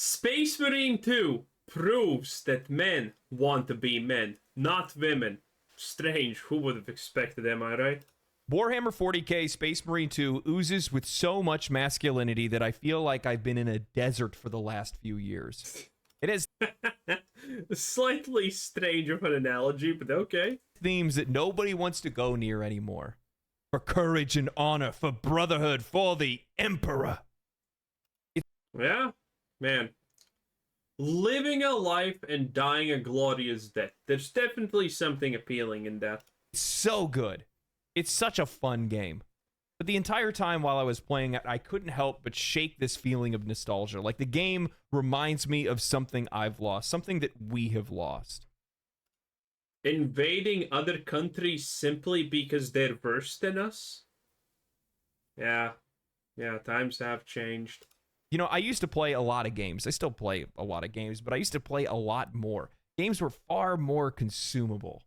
Space Marine 2 proves that men want to be men, not women. Strange, who would have expected, am I right? Warhammer 40k Space Marine 2 oozes with so much masculinity that I feel like I've been in a desert for the last few years. It has Slightly strange of an analogy, but okay. themes that nobody wants to go near anymore. For courage and honor, for brotherhood, for the Emperor. Yeah, man. Living a life and dying a glorious death. There's definitely something appealing in that. It's so good. It's such a fun game. But the entire time while I was playing it, I couldn't help but shake this feeling of nostalgia. Like the game reminds me of something I've lost, something that we have lost. Invading other countries simply because they're worse than us? Yeah, times have changed. You know, I used to play a lot of games. I still play a lot of games, but I used to play a lot more. Games were far more consumable.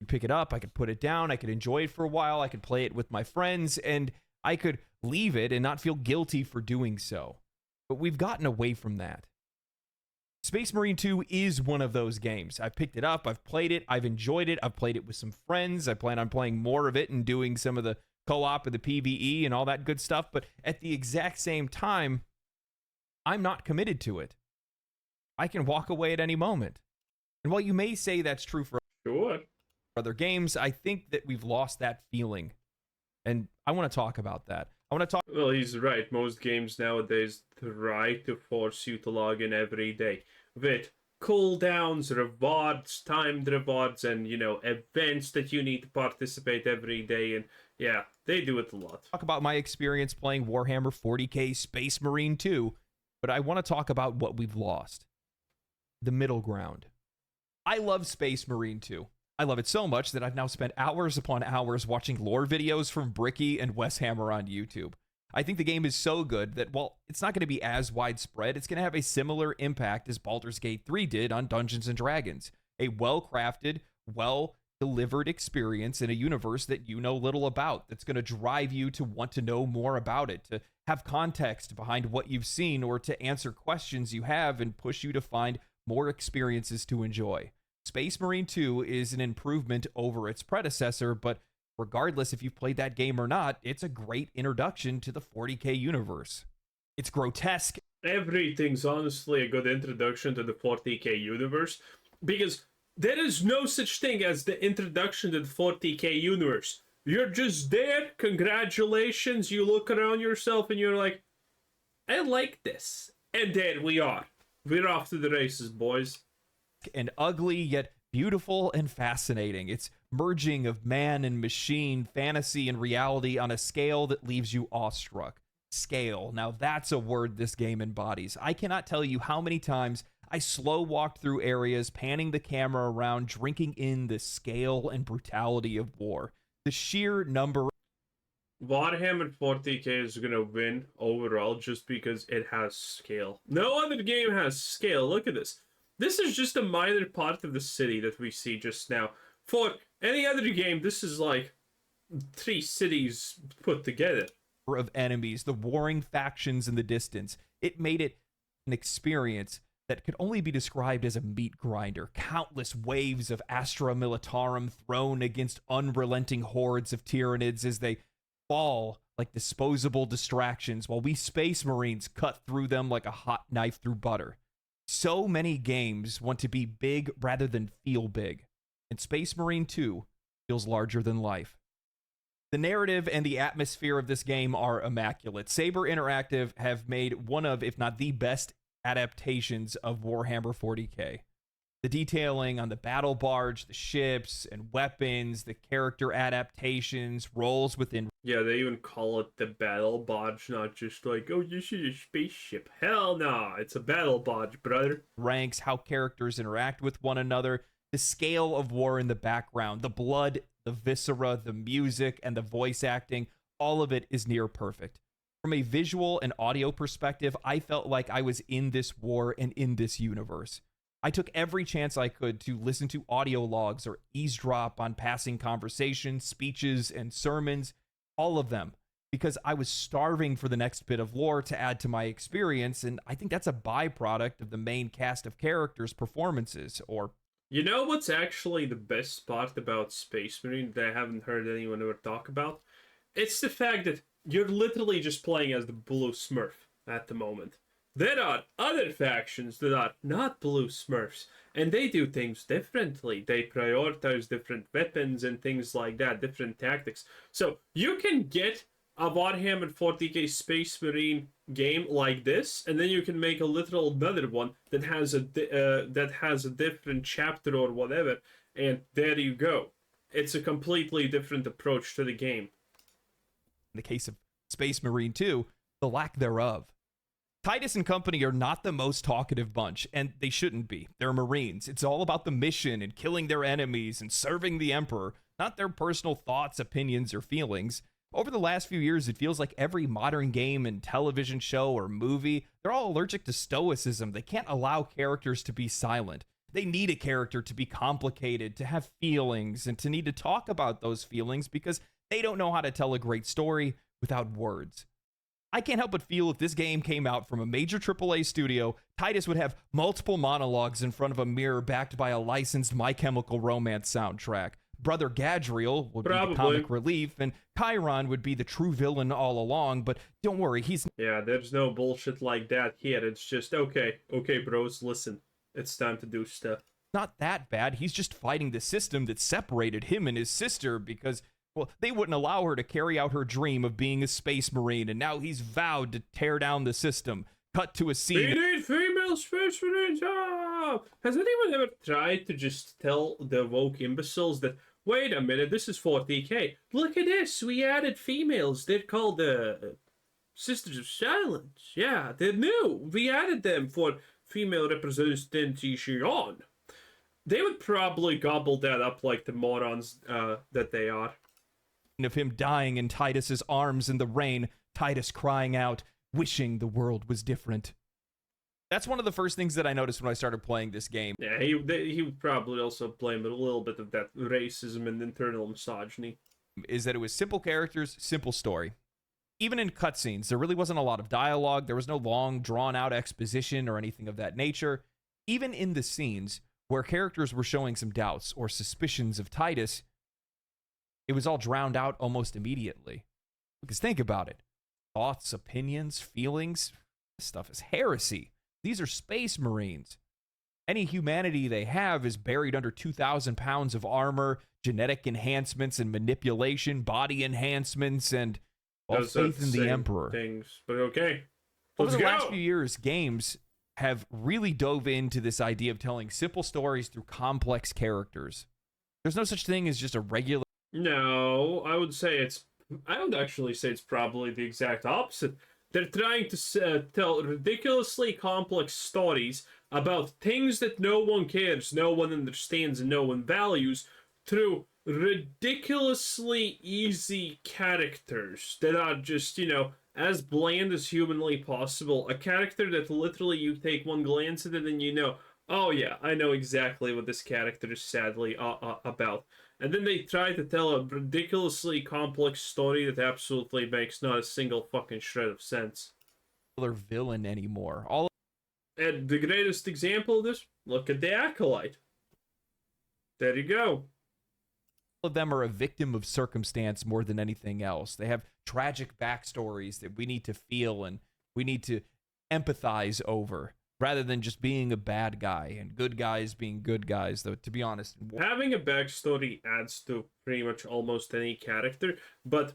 You pick it up, I could put it down, I could enjoy it for a while, I could play it with my friends, and I could leave it and not feel guilty for doing so. But we've gotten away from that. Space Marine 2 is one of those games. I've picked it up, I've played it, I've enjoyed it, I've played it with some friends, I plan on playing more of it and doing some of the co-op and the PvE and all that good stuff, but at the exact same time, I'm not committed to it. I can walk away at any moment. And while you may say that's true for Sure. other games, I think that we've lost that feeling. And I want to talk about that. I want to talk. Well, he's right. Most games nowadays try to force you to log in every day with cooldowns, rewards, timed rewards, and, events that you need to participate every day. And yeah, they do it a lot. Talk about my experience playing Warhammer 40k Space Marine 2, but I want to talk about what we've lost. The middle ground. I love Space Marine 2. I love it so much that I've now spent hours upon hours watching lore videos from Bricky and Wes Hammer on YouTube. I think the game is so good that while it's not going to be as widespread, it's going to have a similar impact as Baldur's Gate 3 did on Dungeons & Dragons. A well-crafted, well-delivered experience in a universe that you know little about, that's going to drive you to want to know more about it, to have context behind what you've seen, or to answer questions you have and push you to find more experiences to enjoy. Space Marine 2 is an improvement over its predecessor, but regardless if you've played that game or not, it's a great introduction to the 40k universe. It's grotesque. Everything's honestly a good introduction to the 40k universe, because there is no such thing as the introduction to the 40k universe. You're just there, congratulations, you look around yourself and you're like, I like this. And there we are. We're off to the races, boys. And ugly, yet beautiful and fascinating. It's merging of man and machine, fantasy and reality on a scale that leaves you awestruck. Scale. Now that's a word this game embodies. I cannot tell you how many times I slow walked through areas, panning the camera around, drinking in the scale and brutality of war. The sheer number. Warhammer 40k is gonna win overall just because it has scale. No other game has scale. Look at this. This is just a minor part of the city that we see just now. For any other game, this is like 3 cities put together. Of enemies, the warring factions in the distance. It made it an experience that could only be described as a meat grinder. Countless waves of Astra Militarum thrown against unrelenting hordes of Tyranids as they fall like disposable distractions, while we Space Marines cut through them like a hot knife through butter. So many games want to be big rather than feel big, and Space Marine 2 feels larger than life. The narrative and the atmosphere of this game are immaculate. Saber Interactive have made one of, if not the best, adaptations of Warhammer 40k. The detailing on the battle barge, the ships and weapons, the character adaptations, roles within. Yeah, they even call it the battle barge, not just like, oh, you see a spaceship. Hell no, it's a battle barge, brother. Ranks, how characters interact with one another, the scale of war in the background, the blood, the viscera, the music, and the voice acting, all of it is near perfect. From a visual and audio perspective, I felt like I was in this war and in this universe. I took every chance I could to listen to audio logs or eavesdrop on passing conversations, speeches, and sermons, all of them, because I was starving for the next bit of lore to add to my experience, and I think that's a byproduct of the main cast of characters' performances, or... You know what's actually the best part about Space Marine that I haven't heard anyone ever talk about? It's the fact that you're literally just playing as the Blue Smurf at the moment. There are other factions that are not Blue Smurfs, and they do things differently. They prioritize different weapons and things like that, different tactics. So you can get a Warhammer 40k Space Marine game like this, and then you can make a literal another one that has a different chapter or whatever, and there you go. It's a completely different approach to the game. In the case of Space Marine 2, the lack thereof. Titus and company are not the most talkative bunch, and they shouldn't be. They're Marines. It's all about the mission and killing their enemies and serving the Emperor, not their personal thoughts, opinions, or feelings. Over the last few years, it feels like every modern game and television show or movie, they're all allergic to Stoicism. They can't allow characters to be silent. They need a character to be complicated, to have feelings, and to need to talk about those feelings because they don't know how to tell a great story without words. I can't help but feel if this game came out from a major AAA studio, Titus would have multiple monologues in front of a mirror backed by a licensed My Chemical Romance soundtrack. Brother Gadriel would be the comic relief, and Chiron would be the true villain all along, but don't worry, he's... Yeah, there's no bullshit like that here. It's just, okay, bros, listen. It's time to do stuff. Not that bad. He's just fighting the system that separated him and his sister because, well, they wouldn't allow her to carry out her dream of being a space marine, and now he's vowed to tear down the system. Cut to a scene. We need female space marines! Ah! Has anyone ever tried to just tell the woke imbeciles that, wait a minute, this is 40k. Look at this, we added females. They're called Sisters of Silence. Yeah, they're new. We added them for female representation. They would probably gobble that up like the morons that they are. Of him dying in Titus's arms in the rain, Titus crying out, wishing the world was different. That's one of the first things that I noticed when I started playing this game. Yeah, he would probably also blame a little bit of that racism and internal misogyny. Is that it was simple characters, simple story. Even in cutscenes, there really wasn't a lot of dialogue. There was no long, drawn-out exposition or anything of that nature. Even in the scenes where characters were showing some doubts or suspicions of Titus, it was all drowned out almost immediately. Because think about it. Thoughts, opinions, feelings, this stuff is heresy. These are space marines. Any humanity they have is buried under 2,000 pounds of armor, genetic enhancements and manipulation, body enhancements, and faith in the Emperor. Things, but okay. Over the last few years, games have really dove into this idea of telling simple stories through complex characters. There's no such thing as just a regular... No, I would actually say it's probably the exact opposite. They're trying to tell ridiculously complex stories about things that no one cares, no one understands, and no one values through ridiculously easy characters that are just, as bland as humanly possible. A character that literally you take one glance at it and oh yeah, I know exactly what this character is sadly about. And then they try to tell a ridiculously complex story that absolutely makes not a single fucking shred of sense. Villain anymore. And the greatest example of this, look at the Acolyte. There you go. All of them are a victim of circumstance more than anything else. They have tragic backstories that we need to feel and we need to empathize over, rather than just being a bad guy and good guys being good guys, though, to be honest. Having a backstory adds to pretty much almost any character, but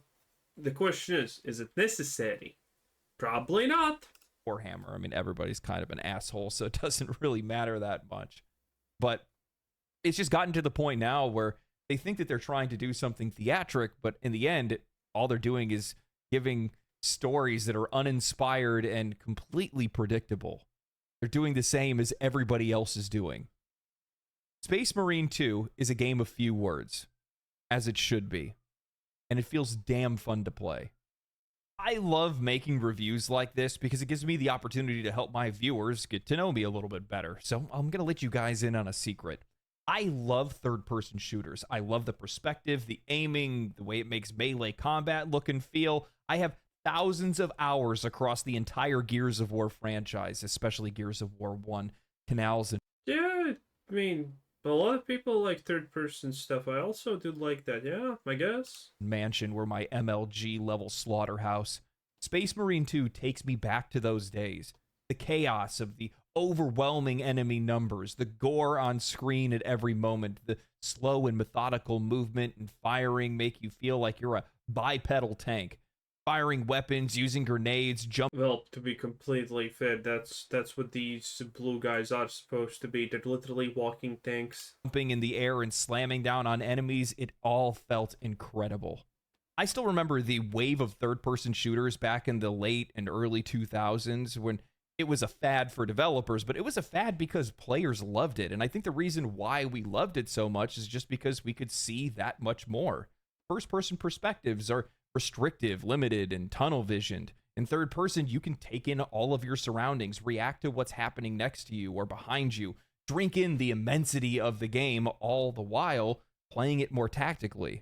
the question is it necessary? Probably not. Warhammer, I mean, everybody's kind of an asshole, so it doesn't really matter that much. But it's just gotten to the point now where they think that they're trying to do something theatric, but in the end, all they're doing is giving stories that are uninspired and completely predictable. They're doing the same as everybody else is doing. Space Marine 2 is a game of few words, as it should be, and it feels damn fun to play. I love making reviews like this because it gives me the opportunity to help my viewers get to know me a little bit better. So I'm going to let you guys in on a secret. I love third-person shooters. I love the perspective, the aiming, the way it makes melee combat look and feel. I have thousands of hours across the entire Gears of War franchise, especially Gears of War 1, Canals, and Yeah, I mean, a lot of people like third-person stuff. I also do like that, yeah, I guess. Mansion were my MLG level slaughterhouse. Space Marine 2 takes me back to those days. The chaos of the overwhelming enemy numbers, the gore on screen at every moment, the slow and methodical movement and firing make you feel like you're a bipedal tank. Firing weapons, using grenades, jumping Well, to be completely fair, that's what these blue guys are supposed to be. They're literally walking tanks. in the air and slamming down on enemies, it all felt incredible. I still remember the wave of third-person shooters back in the late and early 2000s when it was a fad for developers, but it was a fad because players loved it. And I think the reason why we loved it so much is just because we could see that much more. First-person perspectives are restrictive, limited, and tunnel visioned. In third person, you can take in all of your surroundings, react to what's happening next to you or behind you, drink in the immensity of the game, all the while playing it more tactically.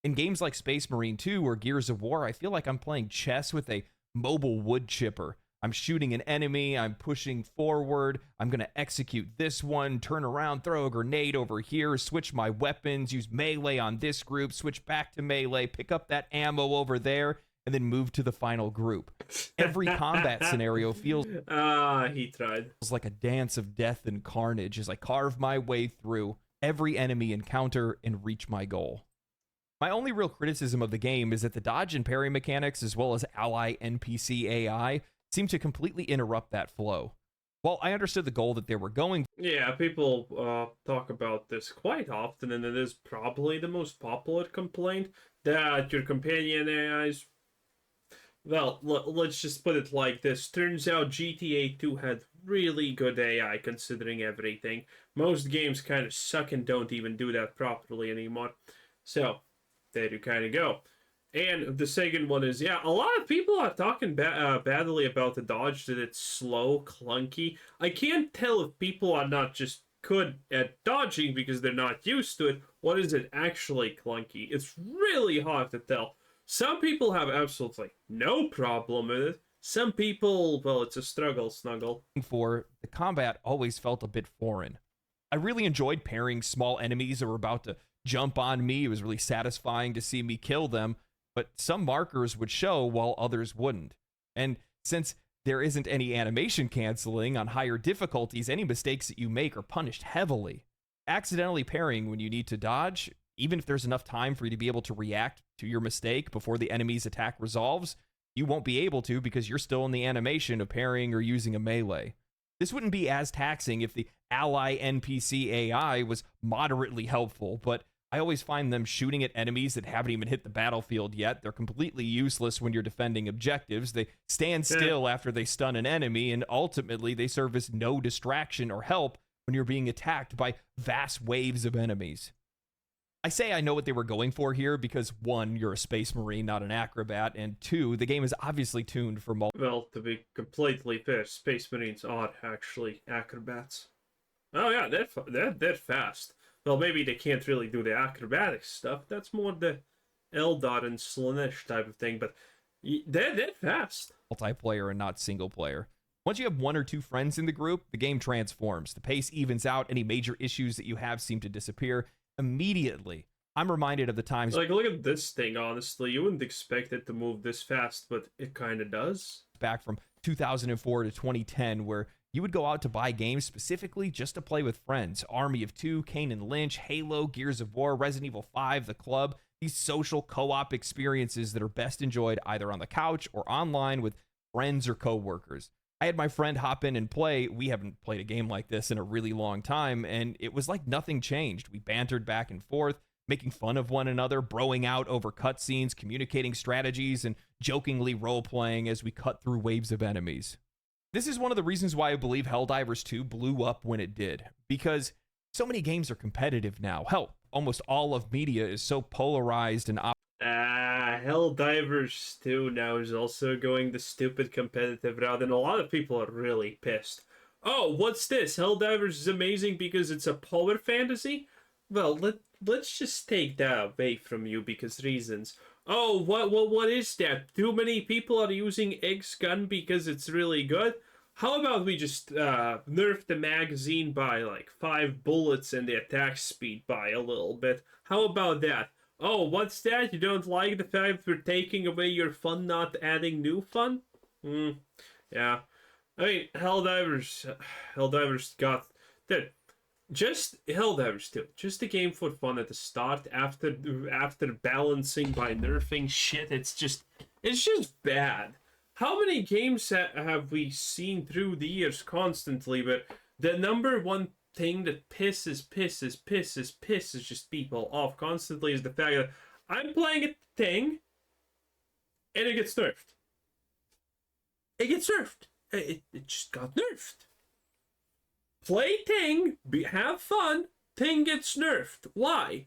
In games like Space Marine 2 or Gears of War, I feel like I'm playing chess with a mobile wood chipper. I'm shooting an enemy, I'm pushing forward, I'm going to execute this one, turn around, throw a grenade over here, switch my weapons, use melee on this group, switch back to melee, pick up that ammo over there, and then move to the final group. Every combat scenario feels He tried. like a dance of death and carnage as I carve my way through every enemy encounter and reach my goal. My only real criticism of the game is that the dodge and parry mechanics, as well as ally NPC AI, seem to completely interrupt that flow. While I understood the goal that they were going Yeah, people talk about this quite often, and it is probably the most popular complaint that your companion AIs. Well, let's just put it like this. Turns out GTA 2 had really good AI considering everything. Most games kind of suck and don't even do that properly anymore. So, there you kind of go. And the second one is, yeah, a lot of people are talking badly about the dodge, that it's slow, clunky. I can't tell if people are not just good at dodging because they're not used to it. What is it actually clunky? It's really hard to tell. Some people have absolutely no problem with it. Some people, well, it's a struggle snuggle. for, the combat always felt a bit foreign. I really enjoyed parrying small enemies that were about to jump on me. It was really satisfying to see me kill them, but some markers would show while others wouldn't. And since there isn't any animation canceling on higher difficulties, any mistakes that you make are punished heavily. Accidentally parrying when you need to dodge, even if there's enough time for you to be able to react to your mistake before the enemy's attack resolves, you won't be able to because you're still in the animation of parrying or using a melee. This wouldn't be as taxing if the ally NPC AI was moderately helpful, but I always find them shooting at enemies that haven't even hit the battlefield yet. They're completely useless when you're defending objectives. They stand still after they stun an enemy, and ultimately they serve as no distraction or help when you're being attacked by vast waves of enemies. I say I know what they were going for here because, one, you're a space marine, not an acrobat, and two, the game is obviously tuned for Well, to be completely fair, Space Marines are actually acrobats. Oh yeah, they're fast. Well, maybe they can't really do the acrobatic stuff. That's more the Eldar and Slaanesh type of thing, but they're fast. multiplayer and not single player. Once you have one or two friends in the group, the game transforms. The pace evens out. Any major issues that you have seem to disappear immediately. I'm reminded of the times Like, look at this thing, honestly. You wouldn't expect it to move this fast, but it kind of does. back from 2004 to 2010 where you would go out to buy games specifically just to play with friends. Army of Two, Kane and Lynch, Halo, Gears of War, Resident Evil 5, The Club. These social co-op experiences that are best enjoyed either on the couch or online with friends or coworkers. I had my friend hop in and play. We haven't played a game like this in a really long time, and it was like nothing changed. We bantered back and forth, making fun of one another, broing out over cutscenes, communicating strategies, and jokingly role-playing as we cut through waves of enemies. This is one of the reasons why I believe Helldivers 2 blew up when it did, because so many games are competitive now. Hell, almost all of media is so polarized and Helldivers 2 now is also going the stupid competitive route, and a lot of people are really pissed. Oh, what's this? Helldivers is amazing because it's a power fantasy? Well, let's just take that away from you because reasons. Oh, what is that? Too many people are using X gun because it's really good. How about we just nerf the magazine by like 5 bullets and the attack speed by a little bit? How about that? Oh, what's that? You don't like the fact we're taking away your fun, not adding new fun? Hmm. Yeah. I mean, Helldivers got that. Just Helldivers too. Just a game for fun at the start. After balancing by nerfing shit, it's just bad. How many games have we seen through the years constantly? But the number one thing that pisses just people off constantly is the fact that I'm playing a thing and it gets nerfed. It gets nerfed. It just got nerfed. Play Ting, have fun, Ting gets nerfed. Why?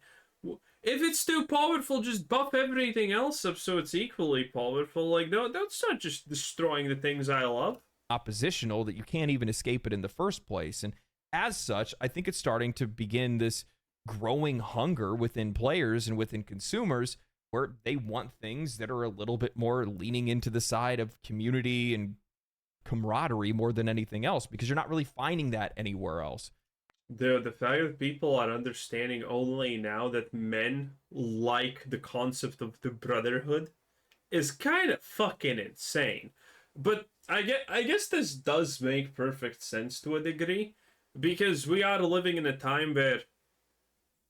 If it's too powerful, just buff everything else up so it's equally powerful. Like, no, that's not just destroying the things I love. Oppositional that you can't even escape it in the first place. And as such, I think it's starting to begin this growing hunger within players and within consumers where they want things that are a little bit more leaning into the side of community and camaraderie more than anything else, because you're not really finding that anywhere else. The fact that people are understanding only now that men like the concept of the brotherhood is kind of fucking insane. But I guess this does make perfect sense to a degree, because we are living in a time where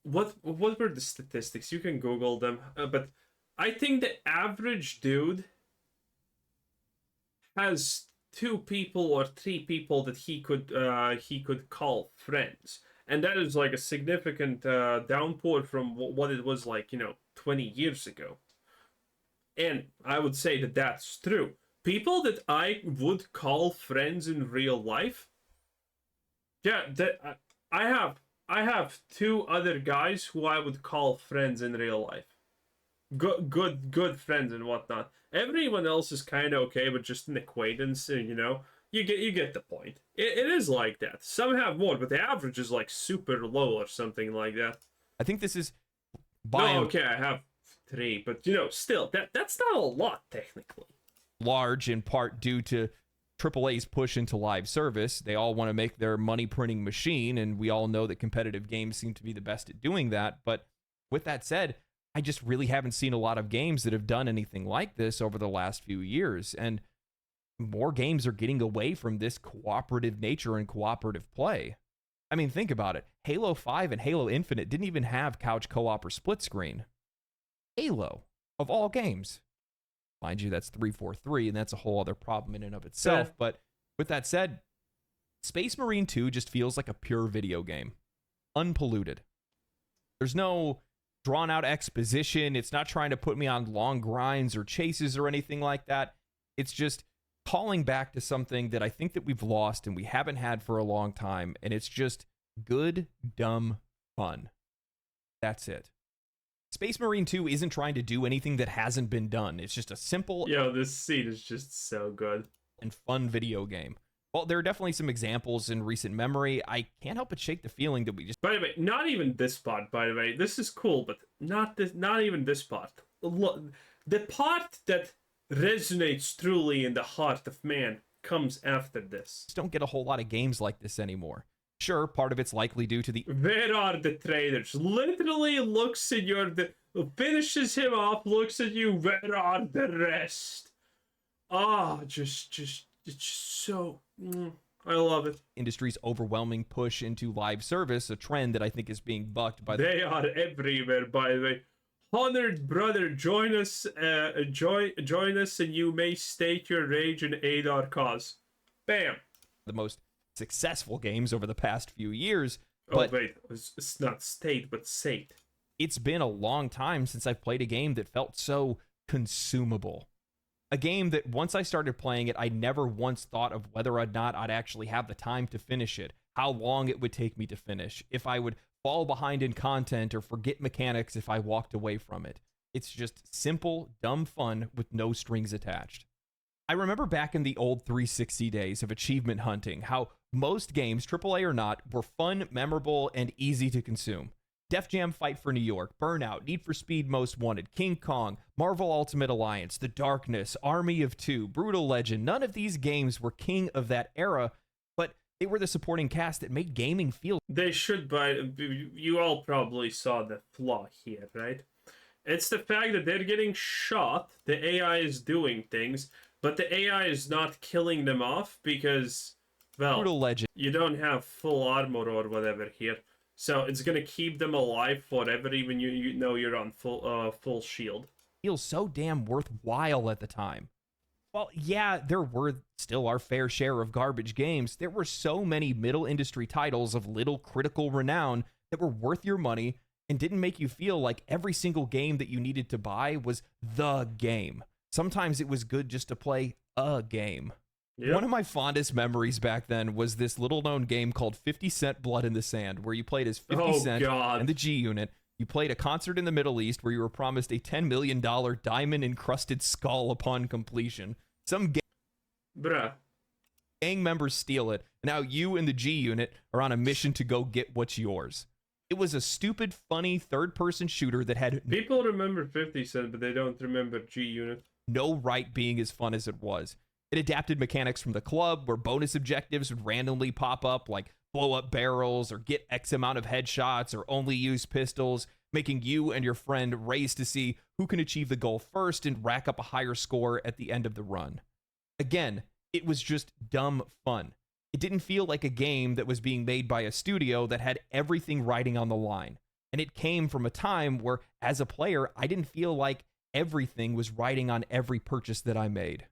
what were the statistics? You can Google them, but I think the average dude has 2 people or 3 people that he could call friends, and that is like a significant downpour from what it was like 20 years ago. And I would say that that's true. People that I would call friends in real life, yeah, that I have 2 other guys who I would call friends in real life. Good friends and whatnot. Everyone else is kind of okay, but just an acquaintance. You get the point. It is like that. Some have more, but the average is like super low or something like that. I think this is No, okay, I have 3, but still that's not a lot technically. Large in part due to AAA's push into live service. They all want to make their money printing machine, and we all know that competitive games seem to be the best at doing that. But with that said, I just really haven't seen a lot of games that have done anything like this over the last few years. And more games are getting away from this cooperative nature and cooperative play. I mean, think about it. Halo 5 and Halo Infinite didn't even have couch co-op or split screen. Halo, of all games. Mind you, that's 343, and that's a whole other problem in and of itself. Yeah. But with that said, Space Marine 2 just feels like a pure video game. Unpolluted. There's no drawn out exposition. It's not trying to put me on long grinds or chases or anything like that. It's just calling back to something that I think that we've lost and we haven't had for a long time. And it's just good, dumb fun. That's it. Space Marine 2 isn't trying to do anything that hasn't been done. It's just a simple... Yo, this scene is just so good. ...and fun video game. Well, there are definitely some examples in recent memory. I can't help but shake the feeling that we just... By the way, not even this part, by the way. This is cool, but not even this part. The part that resonates truly in the heart of man comes after this. Just don't get a whole lot of games like this anymore. Sure, part of it's likely due to the... Where are the traitors? Literally looks at finishes him off, looks at you, where are the rest? It's just so... I love it. Industry's overwhelming push into live service, a trend that I think is being bucked by... They are everywhere, by the way. Honored brother, join us join us and you may state your rage and aid our cause. Bam! The most successful games over the past few years. But wait, it's not state, but sate. It's been a long time since I've played a game that felt so consumable. A game that once I started playing it, I never once thought of whether or not I'd actually have the time to finish it, how long it would take me to finish, if I would fall behind in content or forget mechanics if I walked away from it. It's just simple, dumb fun with no strings attached. I remember back in the old 360 days of achievement hunting, how most games, AAA or not, were fun, memorable, and easy to consume. Def Jam Fight for New York, Burnout, Need for Speed Most Wanted, King Kong, Marvel Ultimate Alliance, The Darkness, Army of Two, Brutal Legend. None of these games were king of that era, but they were the supporting cast that made gaming feel. They should, but you all probably saw the flaw here, right? It's the fact that they're getting shot, the AI is doing things, but the AI is not killing them off because, well, Brutal Legend. You don't have full armor or whatever here. So it's gonna keep them alive forever, even you know you're on full shield. Feels so damn worthwhile at the time. Well, yeah, there were still our fair share of garbage games. There were so many middle industry titles of little critical renown that were worth your money and didn't make you feel like every single game that you needed to buy was the game. Sometimes it was good just to play a game. Yep. One of my fondest memories back then was this little-known game called 50 Cent Blood in the Sand, where you played as 50 Cent and the G Unit. You played a concert in the Middle East where you were promised a $10 million diamond-encrusted skull upon completion. Some gang members steal it, and now you and the G Unit are on a mission to go get what's yours. It was a stupid, funny, third-person shooter that had... People remember 50 Cent, but they don't remember G Unit. No right being as fun as it was. It adapted mechanics from the club where bonus objectives would randomly pop up, like blow up barrels or get X amount of headshots or only use pistols, making you and your friend race to see who can achieve the goal first and rack up a higher score at the end of the run. Again, it was just dumb fun. It didn't feel like a game that was being made by a studio that had everything riding on the line. And it came from a time where, as a player, I didn't feel like everything was riding on every purchase that I made.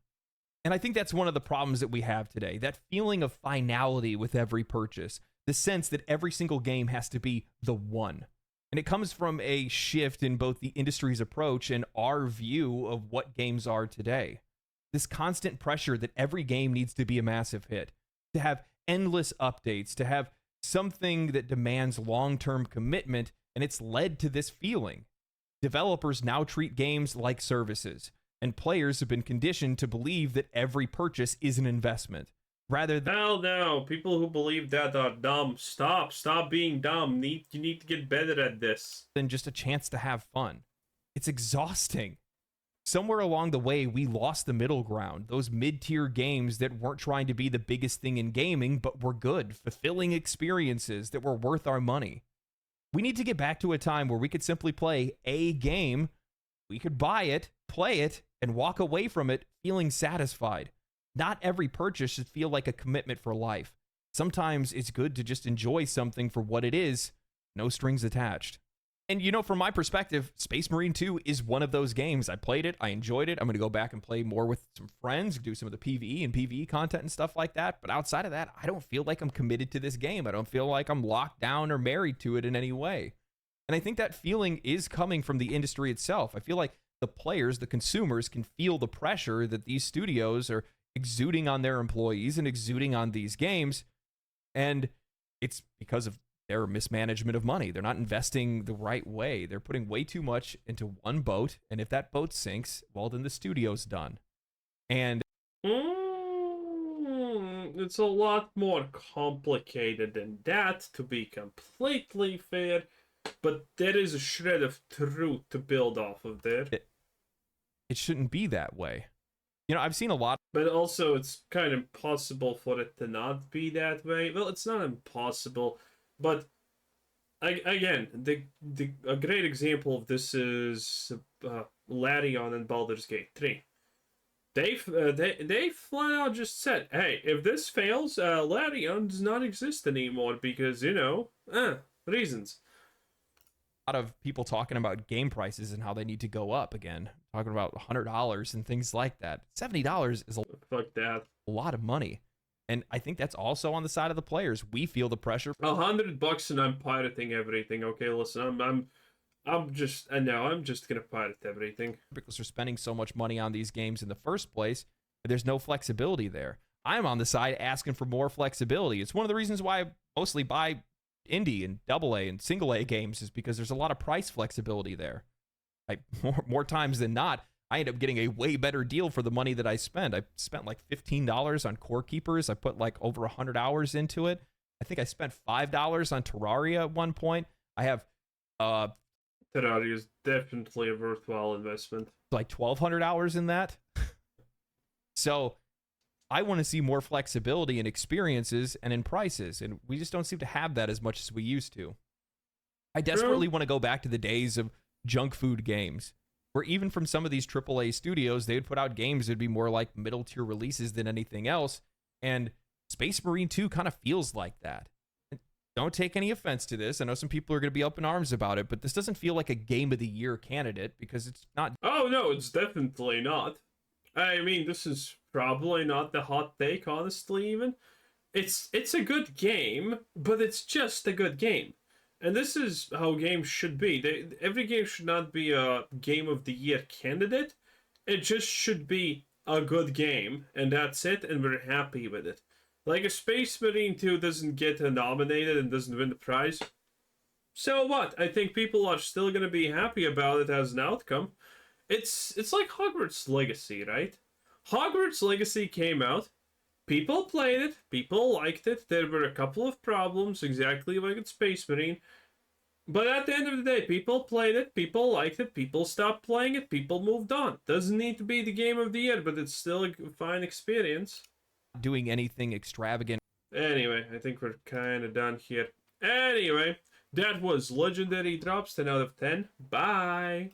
And I think that's one of the problems that we have today, that feeling of finality with every purchase, the sense that every single game has to be the one. And it comes from a shift in both the industry's approach and our view of what games are today. This constant pressure that every game needs to be a massive hit, to have endless updates, to have something that demands long-term commitment, and it's led to this feeling. Developers now treat games like services, and players have been conditioned to believe that every purchase is an investment. Rather than... Hell no, people who believe that are dumb. Stop being dumb. You need to get better at this. Than just a chance to have fun. It's exhausting. Somewhere along the way, we lost the middle ground. Those mid-tier games that weren't trying to be the biggest thing in gaming, but were good, fulfilling experiences that were worth our money. We need to get back to a time where we could simply play a game, we could buy it, play it, and walk away from it feeling satisfied. Not every purchase should feel like a commitment for life. Sometimes it's good to just enjoy something for what it is, no strings attached. And you know, from my perspective, Space Marine 2 is one of those games. I played it, I enjoyed it. I'm going to go back and play more with some friends, do some of the PvE and PvE content and stuff like that. But outside of that, I don't feel like I'm committed to this game. I don't feel like I'm locked down or married to it in any way. And I think that feeling is coming from the industry itself. I feel like the players, the consumers, can feel the pressure that these studios are exuding on their employees and exuding on these games. And it's because of their mismanagement of money. They're not investing the right way. They're putting way too much into one boat, and if that boat sinks, well, then the studio's done. And it's a lot more complicated than that, to be completely fair, but there is a shred of truth to build off of there. It shouldn't be that way. You know, I've seen a lot. But also, it's kind of impossible for it to not be that way. Well, it's not impossible. But again, a great example of this is Larion and Baldur's Gate 3. They flat out just said, hey, if this fails, Larion does not exist anymore because, reasons. A lot of people talking about game prices and how they need to go up again. Talking about $100 and things like that. $70 is a lot of money. And I think that's also on the side of the players. We feel the pressure. $100 and I'm pirating everything. Okay, listen, I'm just gonna pirate everything. Because we're spending so much money on these games in the first place, there's no flexibility there. I'm on the side asking for more flexibility. It's one of the reasons why I mostly buy indie and AA and single A games, is because there's a lot of price flexibility there. More times than not, I end up getting a way better deal for the money that I spend. I spent like $15 on Core Keepers. I put like over 100 hours into it. I think I spent $5 on Terraria at one point. I have Uh, Terraria is definitely a worthwhile investment. like 1,200 hours in that. So I want to see more flexibility in experiences and in prices, and we just don't seem to have that as much as we used to. I desperately want to go back to the days of junk food games, where even from some of these AAA studios, they would put out games that would be more like middle tier releases than anything else. And Space Marine 2 kind of feels like that. Don't take any offense to this. I know some people are going to be up in arms about it, but this doesn't feel like a Game of the Year candidate because it's not. Oh no, it's definitely not. I mean, this is probably not the hot take, honestly, even. It's a good game, but it's just a good game. And this is how games should be. Every game should not be a Game of the Year candidate. It just should be a good game, and that's it, and we're happy with it. Like, if Space Marine 2 doesn't get nominated and doesn't win the prize, so what? I think people are still gonna be happy about it as an outcome. It's like Hogwarts Legacy, right? Hogwarts Legacy came out, people played it, people liked it, there were a couple of problems, exactly like in Space Marine, but at the end of the day, people played it, people liked it, people stopped playing it, people moved on. Doesn't need to be the Game of the Year, but it's still a fine experience. Doing anything extravagant. Anyway, I think we're kind of done here. Anyway, that was Legendary Drops 10 out of 10. Bye!